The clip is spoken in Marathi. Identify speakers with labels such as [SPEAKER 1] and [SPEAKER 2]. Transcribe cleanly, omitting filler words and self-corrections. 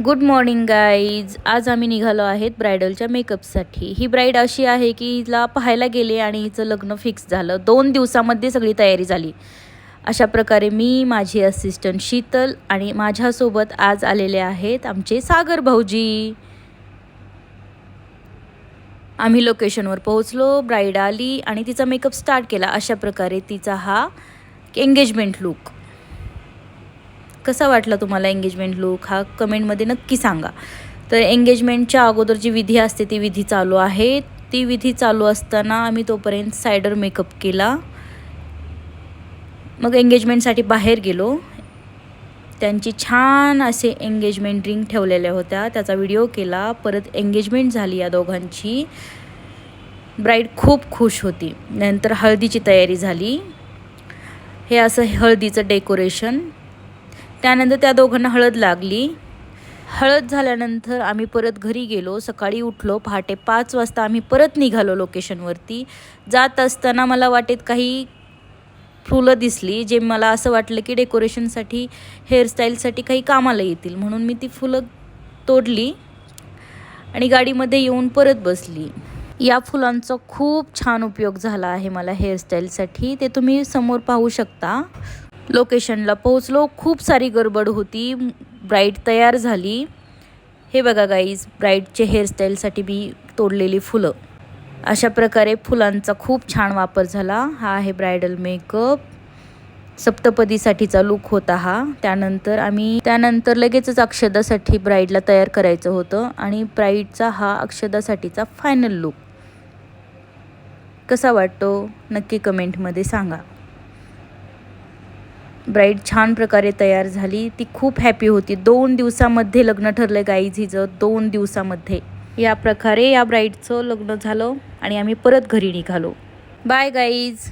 [SPEAKER 1] Good morning guys. आज आम्ही निघालो आहेत ब्रायडलच्या मेकअपसाठी. ही ब्राईड अशी आहे की हिला पाहायला गेले आणि हिचं लग्न फिक्स झालं. 2 दिवसामध्ये सगळी तयारी झाली. अशा प्रकारे मी, माझी असिस्टंट शीतल आणि माझ्यासोबत आज आलेले आहेत आमचे सागर भाऊजी. आम्ही लोकेशनवर पोहोचलो. ब्राईड आली आणि तिचा मेकअप स्टार्ट केला. अशा प्रकारे तिचा हा एंगेजमेंट लुक. कसा वाटला तुम्हाला एंगेजमेंट लुक हा कमेंटमध्ये नक्की सांगा. तर एंगेजमेंटच्या अगोदर जी विधी असते ती विधी चालू आहे. ती विधी चालू असताना आम्ही तोपर्यंत सायडर मेकअप केला. मग एंगेजमेंटसाठी बाहेर गेलो. त्यांची छान असे एंगेजमेंट रिंग ठेवलेल्या होत्या, त्याचा व्हिडिओ केला. परत एंगेजमेंट झाली या दोघांची. ब्राईड खूप खुश होती. नंतर हळदीची तयारी झाली. हे असं हळदीचं डेकोरेशन. त्यानंतर त्या दोघांना हळद लागली. हळद झाल्यानंतर आम्ही परत घरी गेलो. सकाळी उठलो. पहाटे 5 वाजता आम्ही परत निघालो लोकेशनवरती. जात असताना मला वाटेत काही फुलं दिसली, जे मला असं वाटलं की डेकोरेशनसाठी, हेअरस्टाईलसाठी काही कामाला येतील, म्हणून मी ती फुलं तोडली आणि गाडीमध्ये येऊन परत बसली. या फुलांचा खूप छान उपयोग झाला आहे मला हेअरस्टाईलसाठी. ते तुम्ही समोर पाहू शकता. लोकेशनला पोहोचलो. खूप सारी गडबड होती. ब्राईड तयार झाली. हे बघा गाईज, ब्राईडचे हेअरस्टाईलसाठी मी तोडलेली फुलं. अशा प्रकारे फुलांचा खूप छान वापर झाला. हा आहे ब्रायडल मेकअप. सप्तपदीसाठीचा लुक होता हा. त्यानंतर लगेचच अक्षदासाठी ब्राईडला तयार करायचं होतं आणि ब्राईडचा हा अक्षदासाठीचा फायनल लुक. कसा वाटतो नक्की कमेंटमध्ये सांगा. ब्राईड छान प्रकारे तयार झाली. ती खूप हॅपी होती. 2 दिवसामध्ये लग्न ठरलं गाईज हिचं. 2 दिवसामध्ये या प्रकारे या ब्राईडचं लग्न झालं आणि आम्ही परत घरी निघालो. Bye guys.